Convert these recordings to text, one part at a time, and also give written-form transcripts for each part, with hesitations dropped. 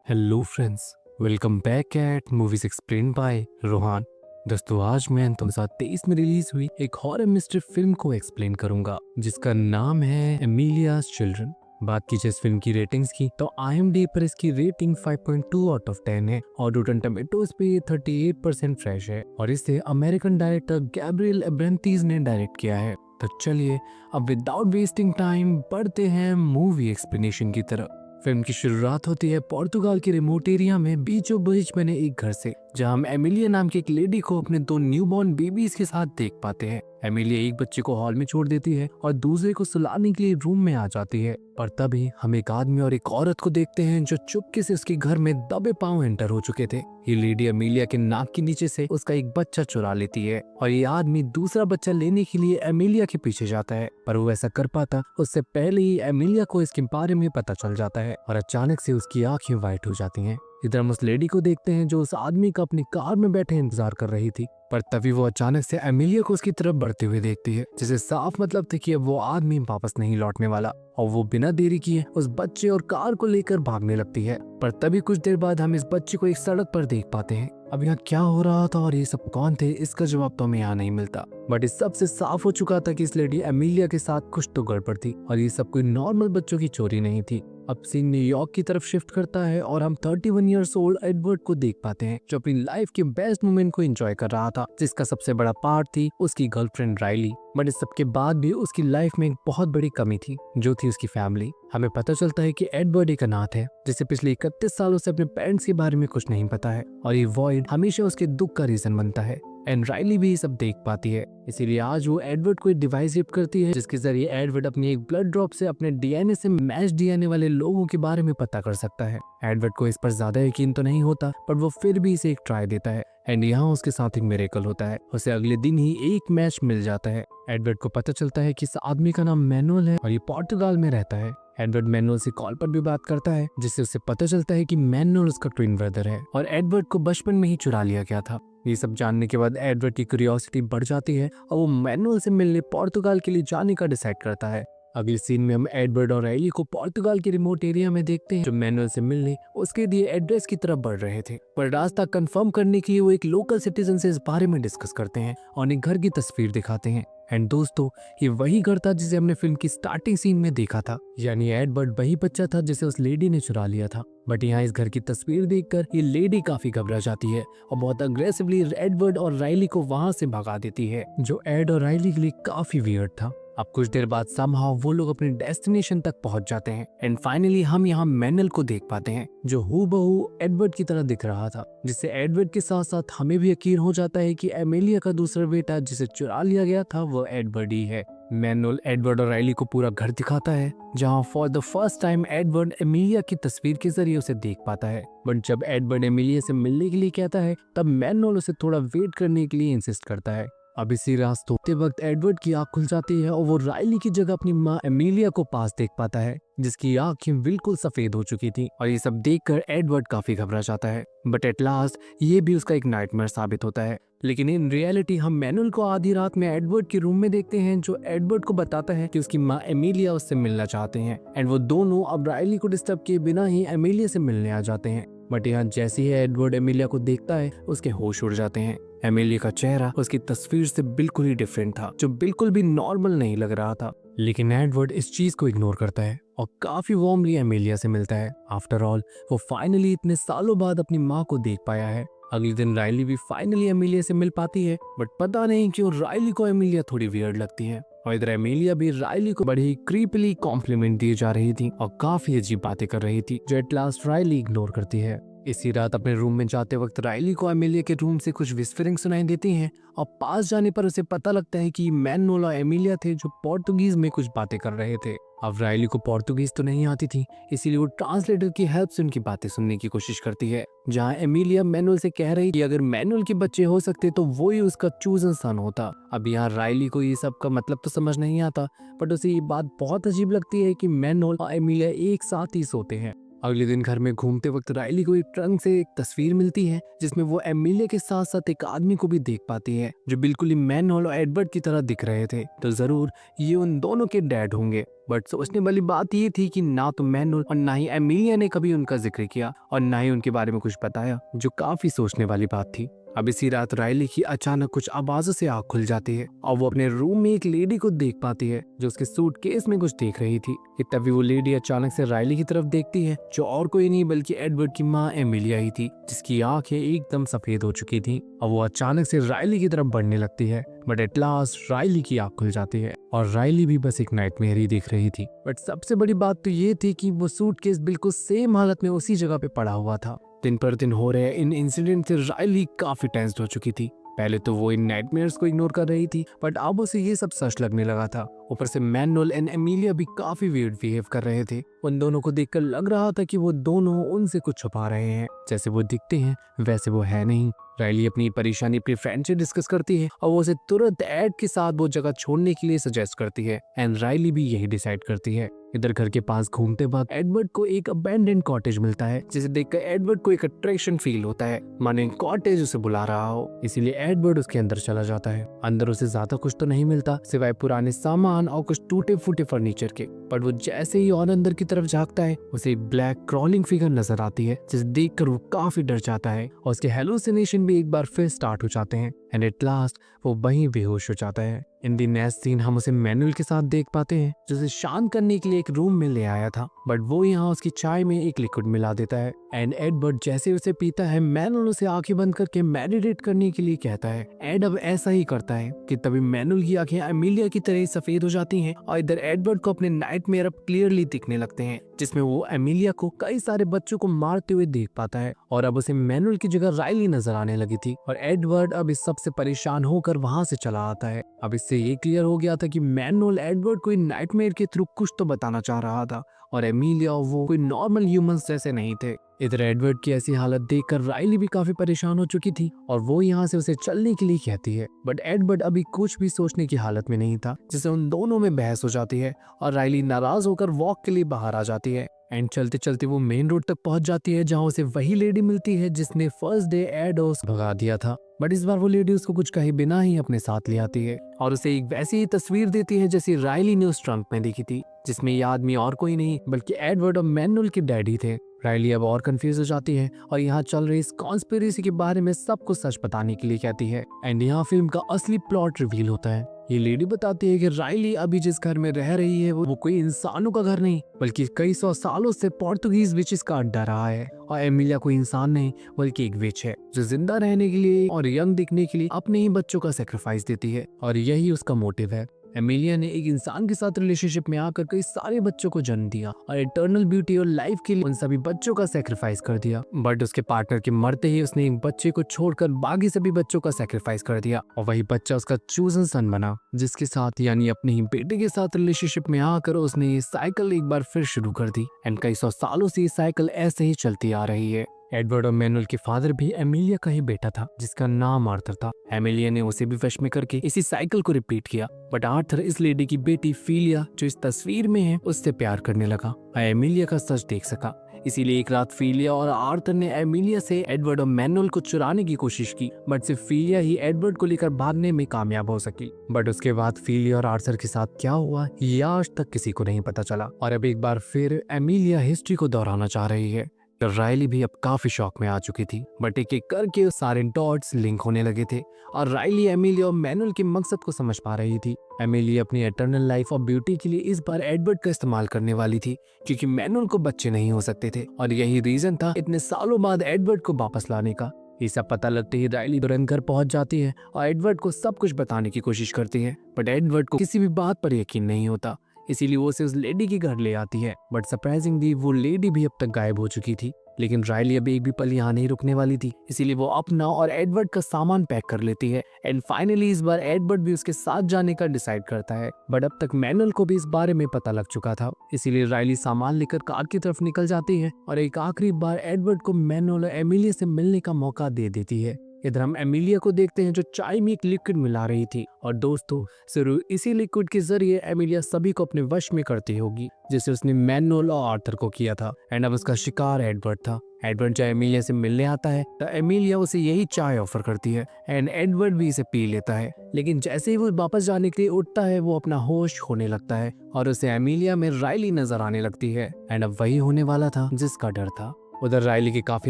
Hello friends, welcome back at movies explain by Rohan. दोस्तों, आज मैं तुम साथ 23 में रिलीज हुई एक हॉरर मिस्ट्री फिल्म को एक्सप्लेन करूंगा जिसका नाम है एमिलियाज चिल्ड्रन। बात की जाए इस फिल्म की रेटिंग्स की तो IMDb पर इसकी रेटिंग 5.2 आउट ऑफ 10 है और रॉटन टमेटोज पे 38% फ्रेश है और इसे अमेरिकन डायरेक्टर गैब्रियल एब्रेंतीज ने डायरेक्ट किया है। तो चलिए अब विदाउट वेस्टिंग टाइम बढ़ते हैं मूवी एक्सप्लेनेशन की तरफ। फिल्म की शुरुआत होती है पोर्तुगाल के रिमोट एरिया में बीचों बीच बने एक घर से, जहां हम एमिलिया नाम की एक लेडी को अपने 2 न्यूबॉर्न बेबीज के साथ देख पाते हैं। एमिलिया एक बच्चे को हॉल में छोड़ देती है और दूसरे को सुलाने के लिए रूम में आ जाती है, पर तभी हम एक आदमी और एक औरत को देखते हैं जो चुपके से उसके घर में दबे पांव एंटर हो चुके थे। ये लेडी एमिलिया के नाक के नीचे से उसका एक बच्चा चुरा लेती है और ये आदमी दूसरा बच्चा लेने के लिए एमिलिया के पीछे जाता है, पर वो ऐसा कर पाता उससे पहले ही एमिलिया को इसके बारे में पता चल जाता है और अचानक से उसकी आंखें वाइट हो जाती हैं। इधर हम उस लेडी को देखते हैं जो उस आदमी का अपनी कार में बैठे इंतजार कर रही थी, पर तभी वो अचानक से एमिलिया को उसकी तरफ बढ़ते हुए देखती है, जिसे साफ मतलब था कि अब वो आदमी वापस नहीं लौटने वाला और वो बिना देरी किए उस बच्चे और कार को लेकर भागने लगती है। पर तभी कुछ देर बाद हम इस बच्चे को एक सड़क पर देख पाते हैं। अब यहाँ क्या हो रहा था और ये सब कौन थे, इसका जवाब तो हमें यहाँ नहीं मिलता, बट इस सब से साफ हो चुका था कि इस लेडी एमिलिया के साथ कुछ तो गड़बड़ थी और ये सब कोई नॉर्मल बच्चों की चोरी नहीं थी। अब सीन न्यूयॉर्क की तरफ शिफ्ट करता है और हम 31 ईयर्स ओल्ड एडवर्ड को देख पाते हैं जो अपनी लाइफ के बेस्ट मोमेंट को एंजॉय कर रहा था, जिसका सबसे बड़ा पार्ट थी उसकी गर्लफ्रेंड राइली। बट इस सबके बाद भी उसकी लाइफ में एक बहुत बड़ी कमी थी जो थी उसकी फैमिली। हमें पता चलता है कि एडवर्ड एक अनाथ है जिसे पिछले 31 सालों से अपने पेरेंट्स के बारे में कुछ नहीं पता है और ये वॉइड हमेशा उसके दुख का रीजन बनता है। एंड राइली भी ये सब देख पाती है, इसीलिए आज वो एडवर्ड को एक डिवाइस गिफ्ट करती है जिसके जरिए एडवर्ड अपनी एक ब्लड ड्रॉप से अपने डीएनए से मैच डीएनए वाले लोगों के बारे में पता कर सकता है। एडवर्ड को इस पर ज्यादा यकीन तो नहीं होता, पर वो फिर भी इसे एक ट्राई देता है एंड यहाँ उसके साथ एक मिरेकल होता है। उसे अगले दिन ही एक मैच मिल जाता है। एडवर्ड को पता चलता है कि इस आदमी का नाम मैनुअल है और ये पोर्तुगाल में रहता है। एडवर्ड मैनुअल से कॉल पर भी बात करता है जिससे उसे पता चलता है कि मैनुअल उसका ट्विन ब्रदर है और एडवर्ड को बचपन में ही चुरा लिया गया था। ये सब जानने के बाद एडवर्ड की क्यूरियोसिटी बढ़ जाती है और वो मैनुअल से मिलने पोर्तुगाल के लिए जाने का डिसाइड करता है। अगले सीन में हम एडवर्ड और राइली को पोर्तुगाल के रिमोट एरिया में देखते हैं जो मैनुअल से मिलने उसके दिए एड्रेस की तरफ बढ़ रहे थे, पर रास्ता कंफर्म करने के लिए वो एक लोकल सिटीजन से इस बारे में डिस्कस करते हैं और एक घर की तस्वीर दिखाते हैं। एंड दोस्तों, ये वही घर था जिसे हमने फिल्म की स्टार्टिंग सीन में देखा था, यानी एडवर्ड वही बच्चा था जिसे उस लेडी ने चुरा लिया था। बट यहाँ इस घर की तस्वीर देखकर ये लेडी काफी घबरा जाती है और बहुत अग्रेसिवली एडवर्ड और राइली को वहां से भगा देती है, जो एड और राइली के लिए काफी वियर्ड था। अब कुछ देर बाद समहाउ वो लोग अपने डेस्टिनेशन तक पहुंच जाते हैं एंड फाइनली हम यहाँ मैनुअल को देख पाते हैं जो हूबहू एडवर्ड की तरह दिख रहा था, जिससे एडवर्ड के साथ साथ हमें भी यकीन हो जाता है कि एमिलिया का दूसरा बेटा जिसे चुरा लिया गया था वो एडवर्ड ही है। मैनुअल एडवर्ड और राइली को पूरा घर दिखाता है जहाँ for the first time Edward Emilia की तस्वीर के जरिए उसे देख पाता है। बट जब एडवर्ड एमिलिया से मिलने के लिए कहता है तब मैनुअल उसे थोड़ा वेट करने के लिए इंसिस्ट करता है। अब इसी रास्ते होते वक्त एडवर्ड की आंख खुल जाती है और वो राइली की जगह अपनी माँ एमिलिया को पास देख पाता है जिसकी आंखें बिल्कुल सफेद हो चुकी थी और ये सब देखकर एडवर्ड काफी घबरा जाता है। बट एट लास्ट ये भी उसका एक नाइटमेयर साबित होता है। लेकिन इन रियलिटी हम मैनुअल को आधी रात में एडवर्ड के रूम में देखते हैं जो एडवर्ड को बताता है कि उसकी माँ एमिलिया उससे मिलना चाहते हैं एंड वो दोनों अब राइली को डिस्टर्ब किए बिना ही एमिलिया से मिलने आ जाते हैं। बट यहाँ जैसे ही एडवर्ड एमिलिया को देखता है उसके होश उड़ जाते हैं। एमिलिया का चेहरा उसकी तस्वीर से बिल्कुल ही डिफरेंट था जो बिल्कुल भी नॉर्मल नहीं लग रहा था, लेकिन एडवर्ड इस चीज को इग्नोर करता है और काफी वार्मली एमिलिया से मिलता है। आफ्टर ऑल वो फाइनली इतने सालों बाद अपनी माँ को देख पाया है। अगले दिन राइली भी फाइनली एमिलिया से मिल पाती है, बट पता नहीं क्यों राइली को एमिलिया थोड़ी वियर्ड लगती है और इधर एमिलिया भी राइली को बड़ी क्रीपली कॉम्प्लीमेंट दिए जा रही थी और काफी अजीब बातें कर रही थी जो एट लास्ट राइली इग्नोर करती है। इसी रात अपने रूम में जाते वक्त राइली को एमिलिया के रूम से कुछ विस्परिंग सुनाई देती हैं और पास जाने पर उसे पता लगता है कि मैनुअल और एमिलिया थे जो पोर्तुगीज में कुछ बातें कर रहे थे। अब राइली को पोर्तुगीज तो नहीं आती थी, इसीलिए वो ट्रांसलेटर की हेल्प से उनकी बातें सुनने की कोशिश करती है, जहाँ एमिलिया मैनुअल से कह रही कि अगर मैनुअल के बच्चे हो सकते तो वो ही उसका चूजन सन होता। अब यहाँ राइली को ये सब का मतलब तो समझ नहीं आता, बट उसे ये बात बहुत अजीब लगती है कि मैनुअल और एमिलिया एक साथ ही सोते हैं। अगले दिन घर में घूमते वक्त राइली को एक ट्रंक से एक तस्वीर मिलती है जिसमें वो एमिलिया के साथ साथ एक आदमी को भी देख पाती है जो बिल्कुल ही मैनुअल और एडवर्ड की तरह दिख रहे थे। तो जरूर ये उन दोनों के डैड होंगे। बट सोचने वाली बात ये थी कि ना तो मैनुअल और ना ही एमिलिया ने कभी उनका जिक्र किया और ना ही उनके बारे में कुछ बताया, जो काफी सोचने वाली बात थी। अब इसी रात राइली की अचानक कुछ आवाजों से आँख खुल जाती है और वो अपने रूम में एक लेडी को देख पाती है जो उसके सूटकेस में कुछ देख रही थी कि तभी वो लेडी अचानक से राइली की तरफ देखती है जो और कोई नहीं बल्कि एडवर्ड की माँ एमिलिया ही थी, जिसकी आंखें एकदम सफेद हो चुकी थी और वो अचानक से राइली की तरफ बढ़ने लगती है। बट एट लास्ट राइली की आंख खुल जाती है और राइली भी बस एक नाइटमेयर ही दिख रही थी। बट सबसे बड़ी बात तो ये थी कि वो सूटकेस बिल्कुल सेम हालत में उसी जगह पे पड़ा हुआ था। दिन पर दिन हो रहे इन इंसिडेंट से राइली काफी टेंस्ड हो चुकी थी। पहले तो वो इन नाइटमेयर्स को इग्नोर कर रही थी बट अब उसे ये सब सच लगने लगा था। ऊपर से मैनुअल एंड एमिलिया भी काफी वियर्ड बिहेव कर रहे थे। उन दोनों को देखकर लग रहा था कि वो दोनों उनसे कुछ छुपा रहे हैं। जैसे वो दिखते हैं वैसे वो है नहीं। राइली अपनी परेशानी अपनी फ्रेंड से डिस्कस करती है और वो उसे तुरंत एड के साथ वो जगह छोड़ने के लिए सजेस्ट करती है एंड राइली भी यही डिसाइड करती है। इधर घर के पास घूमते वक्त एडवर्ड को एक अबैंडन्ड कॉटेज मिलता है जिसे देखकर एडवर्ड को एक अट्रैक्शन फील होता है, माने कॉटेज उसे बुला रहा हो। इसीलिए एडवर्ड उसके अंदर चला जाता है। अंदर उसे ज्यादा कुछ तो नहीं मिलता सिवाय पुराने सामान और कुछ टूटे फूटे फर्नीचर के। बट वो जैसे ही और अंदर की तरफ झांकता है उसे एक ब्लैक क्रॉलिंग फिगर नजर आती है जिसे देखकर वो काफी डर जाता है और उसके हेलुसिनेशन भी एक बार फिर स्टार्ट हो जाते हैं एंड एट लास्ट वो वहीं बेहोश हो जाता है। इन दी नेक्स्ट सीन हम उसे मैनुअल के साथ देख पाते हैं जो उसे शांत करने के लिए एक रूम में ले आया था बट वो यहाँ उसकी चाय में एक लिक्विड मिला देता है एंड एडवर्ड जैसे उसे पीता है मैनुअल उसे आंखें बंद करके मेडिटेट करने के लिए कहता है। एड अब ऐसा ही करता है कि तभी मैनुअल की आंखें एमिलिया की तरह सफेद हो जाती हैं और इधर एडवर्ड को अपने नाइटमेयर अब क्लियरली दिखने लगते हैं जिसमें वो एमिलिया को कई सारे बच्चों को मारते हुए देख पाता है और अब उसे मैनुअल की जगह राइली नजर आने लगी थी और एडवर्ड अब इस सब से परेशान होकर वहां से चला आता है। अब इससे ये क्लियर हो गया था कि मैनुअल एडवर्ड को नाइटमेयर के थ्रू कुछ तो बताना चाह रहा था और एमिलिया और वो कोई नॉर्मल ह्यूमंस जैसे नहीं थे। इधर एडवर्ड की ऐसी हालत देखकर राइली भी काफी परेशान हो चुकी थी और वो यहाँ से उसे चलने के लिए कहती है बट एडवर्ड अभी कुछ भी सोचने की हालत में नहीं था जिससे उन दोनों में बहस हो जाती है और राइली नाराज होकर वॉक के लिए बाहर आ जाती है एंड चलते चलते वो मेन रोड तक पहुंच जाती है जहां उसे वही लेडी मिलती है जिसने फर्स्ट डे एडोस भगा दिया था। बट इस बार वो लेडी उसको कुछ कहे बिना ही अपने साथ ले आती है और उसे एक वैसी ही तस्वीर देती है जैसी राइली ने उस ट्रंक में देखी थी जिसमें ये आदमी और कोई नहीं बल्कि एडवर्ड और मैनुअल के डैडी थे। राइली अब और कंफ्यूज हो जाती है और यहाँ चल रही इस कॉन्स्पिरेसी के बारे में सबको सच बताने के लिए कहती है एंड यहाँ फिल्म का असली प्लॉट रिवील होता है। ये लेडी बताती है कि राइली अभी जिस घर में रह रही है वो कोई इंसानों का घर नहीं बल्कि कई सौ सालों से पोर्तुगीज विचेस का अड्डा रहा है और एमिलिया कोई इंसान नहीं बल्कि एक विच है जो जिंदा रहने के लिए और यंग दिखने के लिए अपने ही बच्चों का सेक्रीफाइस देती है और यही उसका मोटिव है। एमिलिया ने एक इंसान के साथ रिलेशनशिप में आकर कई सारे बच्चों को जन्म दिया और इटर्नल ब्यूटी और लाइफ के लिए उन सभी बच्चों का सेक्रीफाइस कर दिया बट उसके पार्टनर के मरते ही उसने एक बच्चे को छोड़कर बाकी सभी बच्चों का सेक्रीफाइस कर दिया और वही बच्चा उसका चूजन सन बना जिसके साथ यानी अपने ही बेटे के साथ रिलेशनशिप में आकर उसने ये साइकिल एक बार फिर शुरू कर दी एंड कई सौ सालों से ये साइकिल ऐसे ही चलती आ रही है। एडवर्ड और मैनुअल के फादर भी एमिलिया का ही बेटा था जिसका नाम आर्थर था। एमिलिया ने उसे भी वश में करके इसी साइकिल को रिपीट किया बट आर्थर इस लेडी की बेटी फीलिया जो इस तस्वीर में है उससे प्यार करने लगा और एमिलिया का सच देख सका। इसीलिए एक रात फीलिया और आर्थर ने एमिलिया से एडवर्ड और मैनुअल को चुराने की कोशिश की बट सिर्फ फीलिया ही एडवर्ड को लेकर भागने में कामयाब हो सकी। बट उसके बाद फीलिया और आर्थर के साथ क्या हुआ ये आज तक किसी को नहीं पता चला और अब एक बार फिर एमिलिया हिस्ट्री को दोहराना चाह रही है। राइली भी अब काफी शॉक में आ चुकी थी बट एक एक करके सारे डॉट्स लिंक होने लगे थे और राइली एमिलिया और मैनुअल के मकसद को समझ पा रही थी। एमिलिया अपनी एटर्नल लाइफ और ब्यूटी के लिए इस बार एडवर्ड का इस्तेमाल करने वाली थी क्योंकि मैनुअल को बच्चे नहीं हो सकते थे और यही रीजन था इतने सालों बाद एडवर्ड को वापस लाने का। ये सब पता लगते ही राइली तुरंत घर पहुंच जाती है और एडवर्ड को सब कुछ बताने की कोशिश करती है बट एडवर्ड को किसी भी बात पर यकीन नहीं होता इसीलिए वो उसे उस लेडी के घर ले आती है बट सरप्राइजिंगली वो लेडी भी अब तक गायब हो चुकी थी। लेकिन राइली अब एक भी पल यहाँ नहीं रुकने वाली थी इसीलिए वो अपना और एडवर्ड का सामान पैक कर लेती है एंड फाइनली इस बार एडवर्ड भी उसके साथ जाने का डिसाइड करता है बट अब तक मैनुअल को भी इस बारे में पता लग चुका था इसीलिए राइली सामान लेकर कार की तरफ निकल जाती है और एक आखिरी बार एडवर्ड को मैनुअल और एमिलिया से मिलने का मौका दे देती है। इधर हम एमिलिया को देखते हैं जो चाय में एक लिक्विड मिला रही थी और दोस्तों जरूर इसी लिक्विड के जरिए एमिलिया सभी को अपने वश में करती होगी, जिसे उसने मैनुअल और आर्थर को किया था। एंड अब उसका शिकार एडवर्ड था। एडवर्ड जब एमिलिया से मिलने आता है तो एमिलिया उसे यही चाय ऑफर करती है एंड एडवर्ड भी इसे पी लेता है। लेकिन जैसे ही वो वापस जाने के लिए उठता है वो अपना होश खोने लगता है और उसे एमिलिया में राइली नजर आने लगती है। एंड अब वही होने वाला था जिसका डर था। उधर राइली के काफी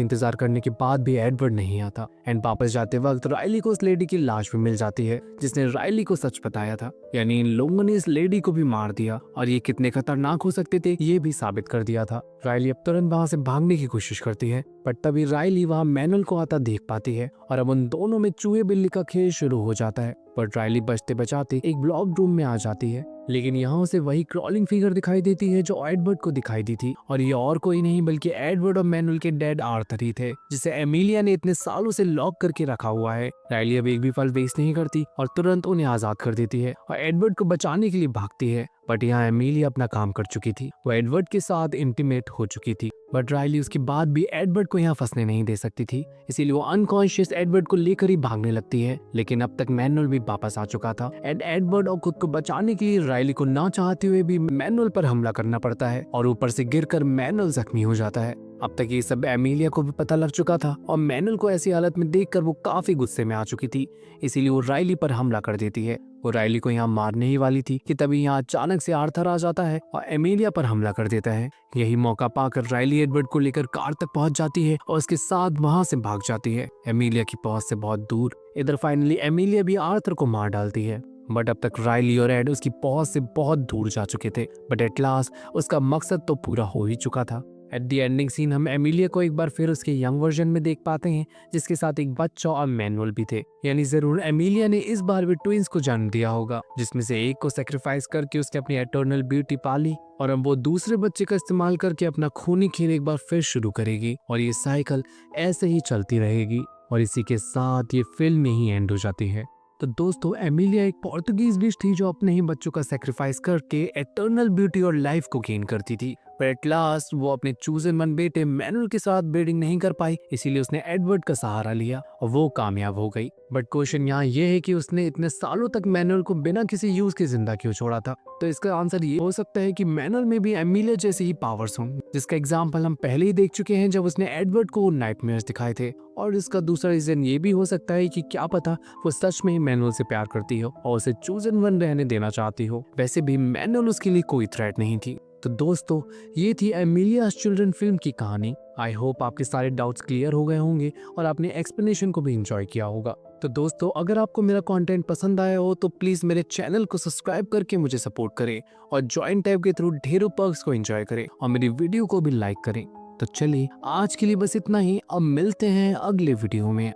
इंतजार करने के बाद भी एडवर्ड नहीं आता एंड वापस जाते वक्त राइली को उस लेडी की लाश भी मिल जाती है जिसने राइली को सच बताया था। यानी इन लोगों ने इस लेडी को भी मार दिया और ये कितने खतरनाक हो सकते थे ये भी साबित कर दिया था। राइली अब तुरंत वहां से भागने की कोशिश करती है पर तभी राइली वहां मैनुअल को आता देख पाती है और अब उन दोनों में चूहे बिल्ली का खेल शुरू हो जाता है। पर राइली बचते बचाते एक ब्लॉक रूम में आ जाती है, लेकिन यहाँ उसे वही क्रॉलिंग फिगर दिखाई देती है जो एडवर्ड को दिखाई दी थी और ये और कोई नहीं बल्कि एडवर्ड और मैनुअल के डैड आर्थर ही थे, जिसे एमिलिया ने इतने सालों से लॉक करके रखा हुआ है। राइली अब एक भी पल वेस्ट नहीं करती और तुरंत उन्हें आजाद कर देती है और एडवर्ड को बचाने के लिए भागती है। बट यहाँ एमिलिया अपना काम कर चुकी थी, वो एडवर्ड के साथ इंटीमेट हो चुकी थी। बट राइली उसके बाद भी एडवर्ड को यहाँ फंसने नहीं दे सकती थी, इसीलिए वो अनकॉन्शियस एडवर्ड को लेकर ही भागने लगती है। लेकिन अब तक मैनुअल भी वापस आ चुका था एंड एडवर्ड और खुद को बचाने के लिए राइली को ना चाहते हुए भी मैनुअल पर हमला करना पड़ता है और ऊपर से गिरकर मैनुअल जख्मी हो जाता है। अब तक ये सब एमिलिया को भी पता लग चुका था और मैनुअल को ऐसी हालत में देखकर वो काफी गुस्से में आ चुकी थी, इसीलिए वो राइली पर हमला कर देती है। वो राइली को यहाँ मारने ही वाली थी कि तभी यहाँ अचानक से आर्थर आ जाता है और एमिलिया पर हमला कर देता है। यही मौका पाकर राइली एडवर्ड को लेकर कार तक पहुंच जाती है और उसके साथ वहां से भाग जाती है, एमिलिया की पहुंच से बहुत दूर। इधर फाइनली एमिलिया भी आर्थर को मार डालती है। बट अब तक राइली और एड उसकी पहुंच से बहुत दूर जा चुके थे, बट एट लास्ट उसका मकसद तो पूरा हो ही चुका था। एट दी एंडिंग सीन हम एमिलिया को एक बार फिर उसके यंग वर्जन में देख पाते हैं, जिसके साथ एक बच्चा और मैनुअल भी थे। यानी जरूर एमिलिया ने इस बार भी ट्विंस को जन्म दिया होगा, जिसमें से एक को सेक्रीफाइस करके उसने अपनी एटर्नल ब्यूटी पाली और अब वो दूसरे बच्चे का इस्तेमाल करके अपना खूनी खेल एक बार फिर शुरू करेगी और ये साइकिल ऐसे ही चलती रहेगी और इसी के साथ ये फिल्म ही एंड हो जाती है। तो दोस्तों एमिलिया एक पोर्तुगीज विश थी जो अपने ही बच्चों का सेक्रीफाइस करके एटर्नल ब्यूटी और लाइफ को गेन करती थी, पर एट लास्ट वो अपने चूजन मन बेटे मैनुअल के साथ ब्रीडिंग नहीं कर पाई, इसीलिए उसने एडवर्ड का सहारा लिया और वो कामयाब हो गई। बट क्वेश्चन यहाँ ये है कि उसने इतने सालों तक मैनुअल को बिना किसी यूज के जिंदा क्यों छोड़ा था। तो इसका आंसर ये हो सकता है कि मैनुअल में भी एमिलिया जैसे ही पावर्स हों, जिसका एग्जाम्पल हम पहले ही देख चुके हैं जब उसने एडवर्ड को नाइटमेयर्स दिखाए थे। और इसका दूसरा रीजन ये भी हो सकता है कि क्या पता वो सच में ही मैनुअल से प्यार करती हो और उसे चूजन वन रहने देना चाहती हो। वैसे भी मैनुअल उसके लिए कोई थ्रेट नहीं थी। तो दोस्तों ये थी एमिलियाज चिल्ड्रन फिल्म की कहानी। आई होप आपके सारे डाउट्स क्लियर हो गए होंगे और आपने एक्सप्लेनेशन को भी एंजॉय किया होगा। तो दोस्तों अगर आपको मेरा कंटेंट पसंद आया हो तो प्लीज मेरे चैनल को सब्सक्राइब करके मुझे सपोर्ट करें और ज्वाइन टैब के थ्रू ढेरों पर्क्स को एंजॉय करें और मेरी वीडियो को भी लाइक करें। तो चलिए आज के लिए बस इतना ही, अब मिलते हैं अगले वीडियो में।